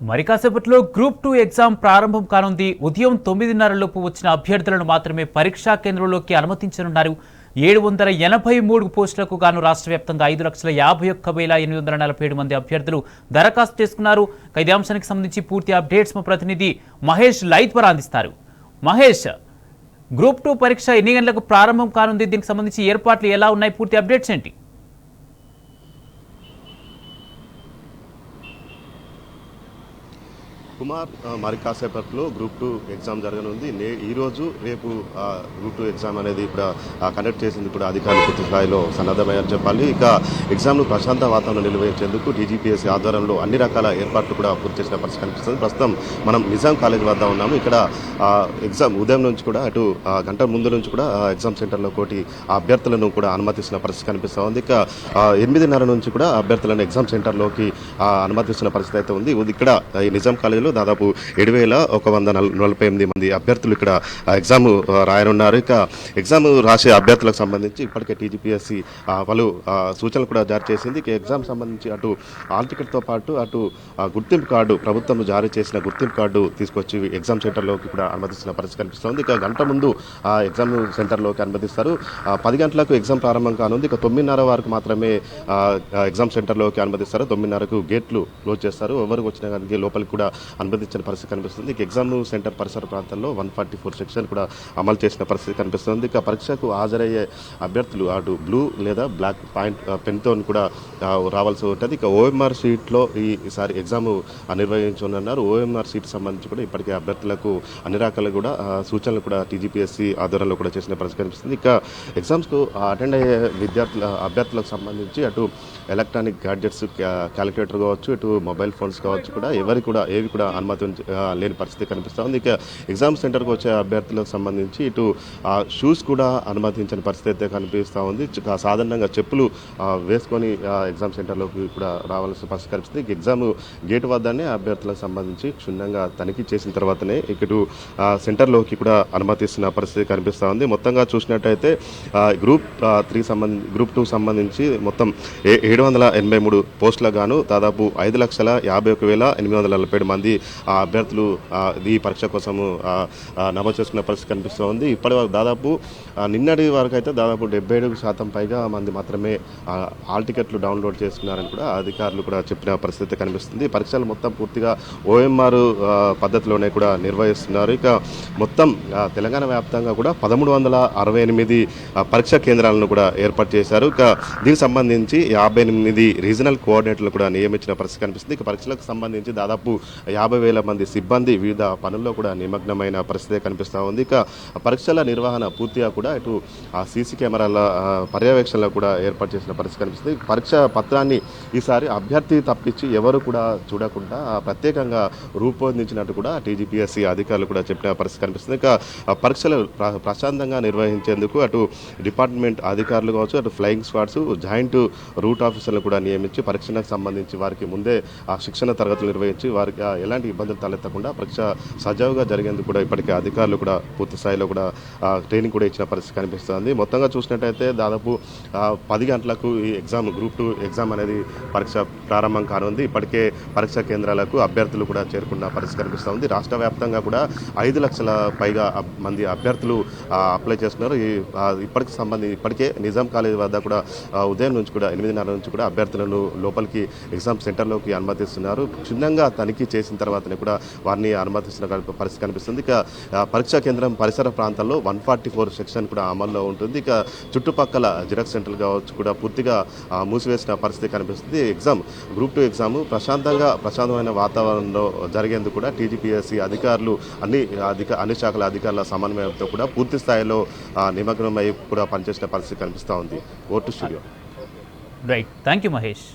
మరి కాసేపట్లో group 2 exam ప్రారంభం కానుంది. ఉదయం 9:30 లోపు వచ్చిన అభ్యర్థులను మాత్రమే పరీక్షా కేంద్రంలోకి అనుమతించనున్నారు. 783 పోస్టులకు గాను రాష్ట్ర వ్యాప్తంగా 5,51,847 మంది అభ్యర్థులు దరఖాస్తు చేసుకున్నారు. ఇదే అంశానికి సంబంధించి పూర్తి అప్డేట్స్ మా ప్రతినిధి మహేష్ లైవ్ ద్వారా అందిస్తారు. మహేష్, గ్రూప్ 2 పరీక్ష ఎన్ని గంటలకు ప్రారంభం కానుంది? దీనికి సంబంధించి ఏర్పాట్లు ఎలా ఉన్నాయి? పూర్తి అప్డేట్స్ ఏంటి? కుమార్, మరి కాసేపట్లో గ్రూప్ 2 ఎగ్జామ్ జరగనుంది. ఈరోజు రేపు గ్రూప్ 2 ఎగ్జామ్ అనేది కూడా కండక్ట్ చేసింది కూడా అధికారులు పూర్తి స్థాయిలో సన్నద్ధమయ్యారని చెప్పాలి. ఇక ఎగ్జామ్ను ప్రశాంత వాతావరణం నిర్వహించేందుకు డీజీపీఎస్సీ ఆధ్వర్యంలో అన్ని రకాల ఏర్పాట్లు కూడా పూర్తి చేసిన పరిస్థితి కనిపిస్తుంది. ప్రస్తుతం మనం నిజాం కాలేజ్ వద్ద ఉన్నాము. ఇక్కడ ఎగ్జామ్ ఉదయం నుంచి కూడా అటు గంట ముందు నుంచి కూడా ఎగ్జామ్ సెంటర్లో కోటి అభ్యర్థులను కూడా అనుమతిస్తున్న పరిస్థితి కనిపిస్తూ ఉంది. ఇక 8:30 నుంచి కూడా అభ్యర్థులను ఎగ్జామ్ సెంటర్లోకి అనుమతిస్తున్న పరిస్థితి అయితే ఉంది. ఇక్కడ ఈ నిజాం కాలేజ్ దాదాపు 7,148 మంది అభ్యర్థులు ఇక్కడ ఎగ్జామ్ రాయనున్నారు. ఇక ఎగ్జామ్ రాసే అభ్యర్థులకు సంబంధించి ఇప్పటికే టీజీపీఎస్సీ పలు సూచనలు కూడా జారీ చేసింది. ఇక ఎగ్జామ్ సంబంధించి అటు హాల్ టికెట్తో పాటు అటు గుర్తింపు కార్డు, ప్రభుత్వం జారీ చేసిన గుర్తింపు కార్డు తీసుకొచ్చి ఎగ్జామ్ సెంటర్లోకి కూడా అనుమతిస్తున్న పరిస్థితి కనిపిస్తుంది. ఇక గంట ముందు ఎగ్జామ్ సెంటర్లోకి అనుమతిస్తారు. 10 గంటలకు ఎగ్జామ్ ప్రారంభం కానుంది. ఇక 9:30 వరకు మాత్రమే ఎగ్జామ్ సెంటర్లోకి అనుమతిస్తారు. 9:30కు గేట్లు క్లోజ్ చేస్తారు. ఎవరికి వచ్చినా కానీ లోపలికి కూడా అనుమతించిన పరిస్థితి కనిపిస్తుంది. ఇక ఎగ్జామ్ సెంటర్ పరిసర ప్రాంతాల్లో 144 సెక్షన్ కూడా అమలు చేసిన పరిస్థితి కనిపిస్తుంది. ఇక పరీక్షకు హాజరయ్యే అభ్యర్థులు అటు బ్లూ లేదా బ్లాక్ పాయింట్ పెన్తో కూడా రావాల్సి ఉంటుంది. ఇక ఓఎంఆర్ షీట్లో ఈసారి ఎగ్జామ్ నిర్వహించనున్నారు. ఓఎంఆర్ సీట్ సంబంధించి కూడా ఇప్పటికే అభ్యర్థులకు అన్ని రకాల కూడా సూచనలు కూడా టీజీపీఎస్సీ ఆధ్వర్యంలో కూడా చేసిన పరిస్థితి కనిపిస్తుంది. ఇక ఎగ్జామ్స్కు అటెండ్ అయ్యే అభ్యర్థులకు సంబంధించి అటు ఎలక్ట్రానిక్ గ్యాడ్జెట్స్, క్యాలిక్యులేటర్ కావచ్చు, ఇటు మొబైల్ ఫోన్స్ కావచ్చు కూడా ఏవి కూడా అనుమతి లేని పరిస్థితి కనిపిస్తుంది. ఇక ఎగ్జామ్ సెంటర్కి వచ్చే అభ్యర్థులకు సంబంధించి ఇటు షూస్ కూడా అనుమతించని పరిస్థితి అయితే కనిపిస్తూ ఉంది. సాధారణంగా చెప్పులు వేసుకొని ఎగ్జామ్ సెంటర్లోకి కూడా రావాల్సిన పరిస్థితి కనిపిస్తుంది. ఎగ్జామ్ గేట్ వద్దనే అభ్యర్థులకు సంబంధించి క్షుణ్ణంగా తనిఖీ చేసిన తర్వాతనే ఇటు సెంటర్లోకి కూడా అనుమతిస్తున్న పరిస్థితి కనిపిస్తూ ఉంది. మొత్తంగా చూసినట్టయితే గ్రూప్ 2 సంబంధించి మొత్తం 783 పోస్టులకు గాను దాదాపు 5,51,847 మంది అభ్యర్థులు ఈ పరీక్ష కోసము నమోదు చేసుకున్న పరిస్థితి కనిపిస్తూ ఉంది. ఇప్పటి వరకు దాదాపు నిన్నటి వరకు అయితే దాదాపు 77% పైగా మంది మాత్రమే హాల్ టికెట్లు డౌన్లోడ్ చేసుకున్నారని కూడా అధికారులు కూడా చెప్పిన పరిస్థితి కనిపిస్తుంది. పరీక్షలు మొత్తం పూర్తిగా ఓఎంఆర్ పద్ధతిలోనే కూడా నిర్వహిస్తున్నారు. ఇక మొత్తం తెలంగాణ వ్యాప్తంగా కూడా 1,368 పరీక్షా కేంద్రాలను కూడా ఏర్పాటు చేశారు. ఇక దీనికి సంబంధించి 58 రీజనల్ కోఆర్డినేటర్లు కూడా నియమించిన పరిస్థితి కనిపిస్తుంది. ఇక పరీక్షలకు సంబంధించి దాదాపు 50,000 మంది సిబ్బంది వివిధ పనుల్లో కూడా నిమగ్నమైన పరిస్థితి కనిపిస్తూ ఉంది. ఇక పరీక్షల నిర్వహణ పూర్తిగా కూడా ఇటు సీసీ కెమెరాల పర్యవేక్షణలో కూడా ఏర్పాటు చేసిన పరిస్థితి కనిపిస్తుంది. పరీక్ష పత్రాన్ని ఈసారి అభ్యర్థి తప్పించి ఎవరు కూడా చూడకుండా ప్రత్యేకంగా రూపొందించినట్టు కూడా టీజీపీఎస్సీ అధికారులు కూడా చెప్పిన పరిస్థితి కనిపిస్తుంది. ఇక పరీక్షలు ప్రశాంతంగా నిర్వహించేందుకు అటు డిపార్ట్మెంట్ అధికారులు కావచ్చు, అటు ఫ్లయింగ్ స్క్వాడ్స్, జాయింట్ రూట్ ఆఫీసర్లు కూడా నియమించి పరీక్షలకు సంబంధించి వారికి ముందే శిక్షణ తరగతులు నిర్వహించి వారికి ఎలాంటి ఇబ్బందులు తలెత్తకుండా పరీక్ష సజావుగా జరిగేందుకు కూడా ఇప్పటికే అధికారులు కూడా పూర్తి స్థాయిలో కూడా ట్రైనింగ్ కూడా ఇచ్చిన పరిస్థితి కనిపిస్తుంది. మొత్తంగా చూసినట్టయితే దాదాపు 10 గంటలకు ఈ ఎగ్జామ్ గ్రూప్ 2 ఎగ్జామ్ అనేది పరీక్ష ప్రారంభం కానుంది. ఇప్పటికే పరీక్షా కేంద్రాలకు అభ్యర్థులు కూడా చేరుకున్న పరిస్థితి కనిపిస్తుంది. రాష్ట్ర వ్యాప్తంగా కూడా 5 లక్షల పైగా మంది అభ్యర్థులు అప్లై చేస్తున్నారు. ఇప్పటికే నిజాం కాలేజ్ వద్ద కూడా ఉదయం నుంచి కూడా 8:30 నుంచి కూడా అభ్యర్థులను లోపలికి ఎగ్జామ్ సెంటర్లోకి అనుమతిస్తున్నారు. క్షుణ్ణంగా తనిఖీ చేసిన తర్వాతనే కూడా వారిని అనుమతిస్తున్న పరిస్థితి కనిపిస్తుంది. ఇక పరీక్షా కేంద్రం పరిసర ప్రాంతాల్లో 144 సెక్షన్ కూడా అమల్లో ఉంటుంది. ఇక చుట్టుపక్కల జిరాక్స్ సెంటర్లు కావచ్చు కూడా పూర్తిగా మూసివేసిన పరిస్థితి కనిపిస్తుంది. గ్రూప్ 2 ఎగ్జామ్ ప్రశాంతమైన వాతావరణంలో జరిగేందుకు కూడా టీజీపీఎస్సీ అధికారులు అన్ని శాఖల అధికారుల సమన్వయంతో కూడా పూర్తి స్థాయిలో నిమగ్నమై కూడా పనిచేసిన పరిస్థితి కనిపిస్తూ ఉంది. Vote studio. Right, thank you Mahesh.